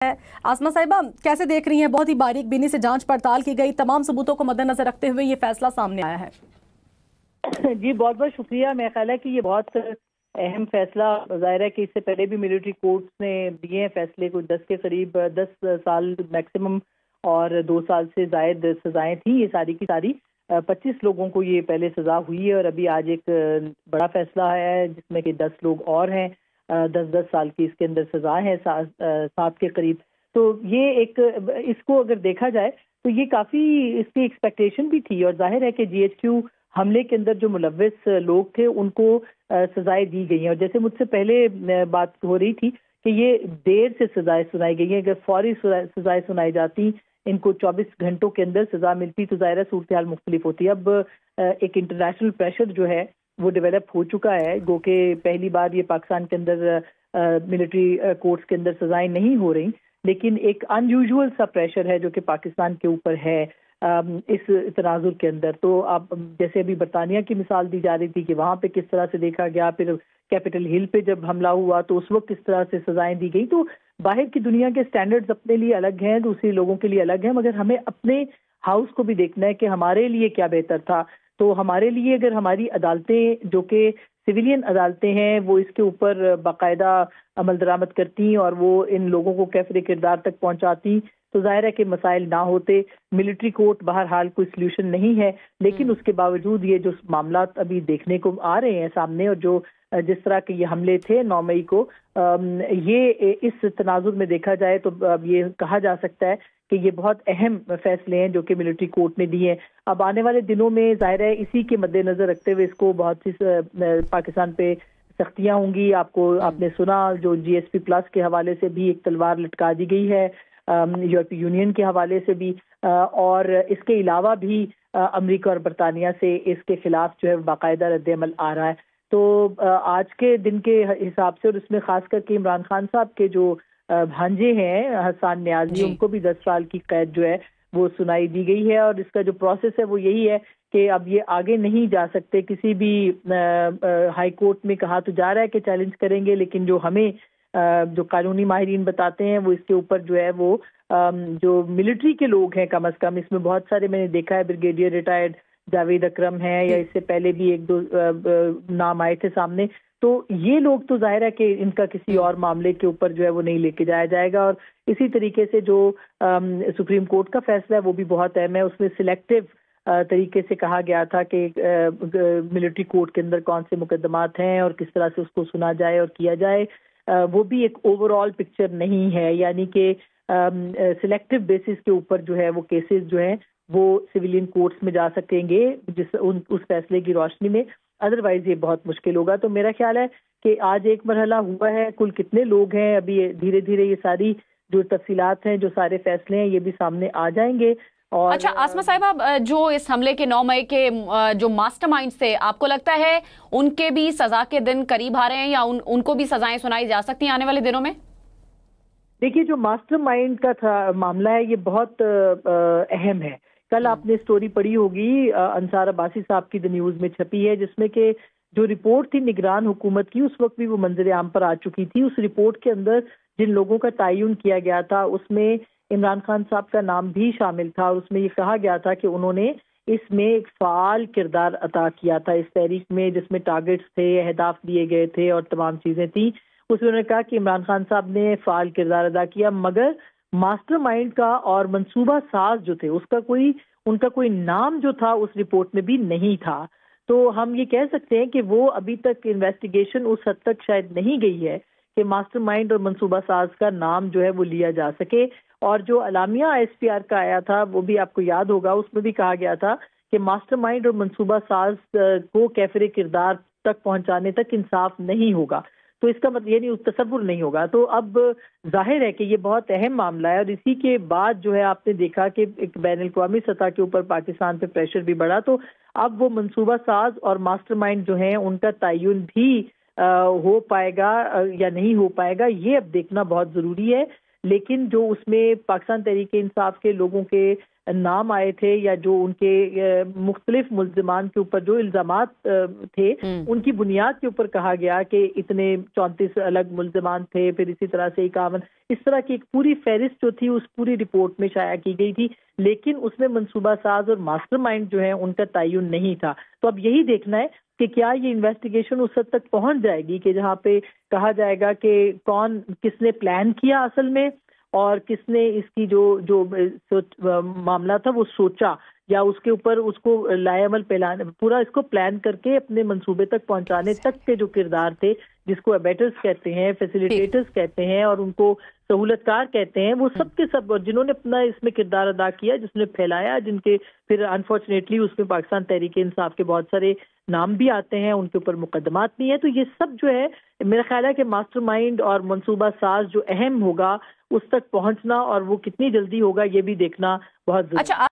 आसमा साहिबा, कैसे देख रही हैं? बहुत ही बारीक बीनी से जांच पड़ताल की गई, तमाम सबूतों को मद्देनजर रखते हुए ये फैसला सामने आया है। जी बहुत बहुत शुक्रिया। मेरा ख्याल है कि ये बहुत अहम फैसला, ज़ाहिर है कि इससे पहले भी मिलिट्री कोर्ट्स ने दिए हैं फैसले, कुछ 10 के करीब 10 साल मैक्सिमम और 2 साल से ज़ायद सजाएं थी। ये सारी की सारी 25 लोगों को ये पहले सजा हुई है और अभी आज एक बड़ा फैसला आया है जिसमें कि 10 लोग और हैं, 10-10 साल की इसके अंदर सजा है, 7 के करीब। तो ये एक, इसको अगर देखा जाए तो ये काफ़ी इसकी एक्सपेक्टेशन भी थी और जाहिर है कि GHQ हमले के अंदर जो मुलव्विस लोग थे उनको सजाएं दी गई हैं। और जैसे मुझसे पहले बात हो रही थी कि ये देर से सजाएं सुनाई गई हैं, अगर फौरी सजाएं सुनाई जाती, इनको 24 घंटों के अंदर सजा मिलती तो ज़ाहिर सूरत हाल मुख्तलिफ होती। अब एक इंटरनेशनल प्रेशर जो है वो डेवलप हो चुका है, गो कि पहली बार ये पाकिस्तान के अंदर मिलिट्री कोर्ट्स के अंदर सजाएं नहीं हो रही, लेकिन एक अनयूजुअल सा प्रेशर है जो कि पाकिस्तान के ऊपर है इस तनाजुर के अंदर। तो आप जैसे अभी बरतानिया की मिसाल दी जा रही थी कि वहाँ पे किस तरह से देखा गया, फिर कैपिटल हिल पे जब हमला हुआ तो उस वक्त किस तरह से सजाएं दी गई। तो बाहर की दुनिया के स्टैंडर्ड्स अपने लिए अलग हैं, दूसरी लोगों के लिए अलग हैं, मगर हमें अपने हाउस को भी देखना है कि हमारे लिए क्या बेहतर था। तो हमारे लिए अगर हमारी अदालतें जो कि सिविलियन अदालतें हैं वो इसके ऊपर बाकायदा अमल दरामद करती और वो इन लोगों को कैफरे किरदार तक पहुंचाती तो जाहिर है कि मसाइल ना होते। मिलिट्री कोर्ट बहरहाल कोई सल्यूशन नहीं है, लेकिन उसके बावजूद ये जो मामला अभी देखने को आ रहे हैं सामने और जो जिस तरह के ये हमले थे 9 मई को, ये इस तनाजुर में देखा जाए तो अब ये कहा जा सकता है कि ये बहुत अहम फैसले हैं जो कि मिलिट्री कोर्ट ने दिए हैं। अब आने वाले दिनों में जाहिर है इसी के मद्देनजर रखते हुए इसको बहुत सी पाकिस्तान पे सख्तियां होंगी। आपने सुना जो GSP प्लस के हवाले से भी एक तलवार लटका दी गई है, यूरोपीय यूनियन के हवाले से भी, और इसके अलावा भी अमेरिका और बरतानिया से इसके खिलाफ जो है बाकायदा रद्द अमल आ रहा है। तो आज के दिन के हिसाब से और इसमें खास करके इमरान खान साहब के जो भांजे हैं हसन न्याजी, उनको भी 10 साल की कैद जो है वो सुनाई दी गई है। और इसका जो प्रोसेस है वो यही है कि अब ये आगे नहीं जा सकते, किसी भी हाई कोर्ट में कहा तो जा रहा है कि चैलेंज करेंगे, लेकिन जो हमें जो कानूनी माहिरीन बताते हैं वो इसके ऊपर जो है वो जो मिलिट्री के लोग हैं कम अज कम, इसमें बहुत सारे मैंने देखा है, ब्रिगेडियर रिटायर्ड जावेद अकरम है या इससे पहले भी 1-2 नाम आए थे सामने, तो ये लोग तो जाहिर है कि इनका किसी और मामले के ऊपर जो है वो नहीं लेके जाया जाएगा। और इसी तरीके से जो सुप्रीम कोर्ट का फैसला है वो भी बहुत अहम है। उसमें सिलेक्टिव तरीके से कहा गया था कि मिलिट्री कोर्ट के अंदर कौन से मुकदमात हैं और किस तरह से उसको सुना जाए और किया जाए, वो भी एक ओवरऑल पिक्चर नहीं है, यानी कि सिलेक्टिव बेसिस के ऊपर जो है वो केसेस जो हैं वो सिविलियन कोर्ट्स में जा सकेंगे उस फैसले की रोशनी में, अदरवाइज ये बहुत मुश्किल होगा। तो मेरा ख्याल है कि आज एक मरहला हुआ है, कुल कितने लोग हैं अभी धीरे धीरे ये सारी जो तफसीलात हैं, जो सारे फैसले हैं, ये भी सामने आ जाएंगे। और अच्छा आसमा साहिबा, जो इस हमले के 9 मई के जो मास्टरमाइंड थे, आपको लगता है उनके भी सजा के दिन करीब आ रहे हैं या उनको भी सजाएं सुनाई जा सकती हैं आने वाले दिनों में? देखिए, जो मास्टरमाइंड का था मामला है ये बहुत अहम है। कल आपने स्टोरी पढ़ी होगी, अंसार अब्बासी साहब की द न्यूज़ में छपी है, जिसमें कि जो रिपोर्ट थी निगरान हुकूमत की, उस वक्त भी वो मंजर आम पर आ चुकी थी। उस रिपोर्ट के अंदर जिन लोगों का तयन किया गया था उसमें इमरान खान साहब का नाम भी शामिल था और उसमें ये कहा गया था कि उन्होंने इसमें एक फ़ाल किरदार अता किया था इस तहरीक में, जिसमें टारगेट्स थे, अहदाफ दिए गए थे और तमाम चीज़ें थी। उसमें उन्होंने कहा कि इमरान खान साहब ने फ़ाल किरदार अदा किया, मगर मास्टरमाइंड का और मंसूबा साज जो थे उनका कोई नाम जो था उस रिपोर्ट में भी नहीं था। तो हम ये कह सकते हैं कि वो अभी तक इन्वेस्टिगेशन उस हद तक शायद नहीं गई है कि मास्टरमाइंड और मंसूबा साज का नाम जो है वो लिया जा सके। और जो अलामिया ISPR का आया था वो भी आपको याद होगा, उसमें भी कहा गया था कि मास्टरमाइंड और मंसूबा साज को कैफरे किरदार तक पहुंचाने तक इंसाफ नहीं होगा, तो इसका मतलब ये नहीं, तसव्वुर नहीं होगा। तो अब जाहिर है कि ये बहुत अहम मामला है और इसी के बाद जो है आपने देखा कि एक बैनुल-अक़वामी सतह के ऊपर पाकिस्तान पे प्रेशर भी बढ़ा, तो अब वो मंसूबा साज और मास्टरमाइंड जो हैं उनका तयन भी हो पाएगा या नहीं हो पाएगा, ये अब देखना बहुत ज़रूरी है। لیکن جو اس میں پاکستان تحریک انصاف کے لوگوں کے نام آئے تھے یا جو ان کے مختلف ملزمان کے اوپر جو الزامات تھے ان کی بنیاد کے اوپر کہا گیا کہ اتنے 34 الگ ملزمان تھے، پھر اسی طرح سے 51 اس طرح کی ایک پوری فہرست جو تھی اس پوری رپورٹ میں شائع کی گئی تھی، لیکن اس میں منصوبہ ساز اور ماسٹر مائنڈ جو ہے ان کا تعین نہیں تھا۔ تو اب یہی دیکھنا ہے کہ کیا یہ انویسٹیگیشن اس حد تک پہنچ جائے گی کہ جہاں پہ کہا جائے گا کہ کون کس نے پلان کیا اصل میں، اور کس نے اس کی جو معاملہ تھا وہ سوچا، یا اس کے اوپر اس کو لائے عمل پورا اس کو پلان کر کے اپنے منصوبے تک پہنچانے تک کے جو کردار تھے، جس کو ایبیٹرز کہتے ہیں، فیسیلیٹیٹرز کہتے ہیں اور ان کو سہولت کار کہتے ہیں، وہ سب کے سب جنہوں نے اپنا اس میں کردار ادا کیا، جس نے پھیلایا، جن کے پھر انفارچونیٹلی اس میں پاکستان تحریک انصاف کے بہت سارے نام بھی آتے ہیں، ان کے اوپر مقدمات بھی ہیں۔ تو یہ سب جو ہے میرا خیال ہے کہ ماسٹر مائنڈ اور منصوبہ ساز جو اہم ہوگا اس تک پہنچنا، اور وہ کتنی جلدی ہوگا یہ بھی دیکھنا بہت ضروری ہے۔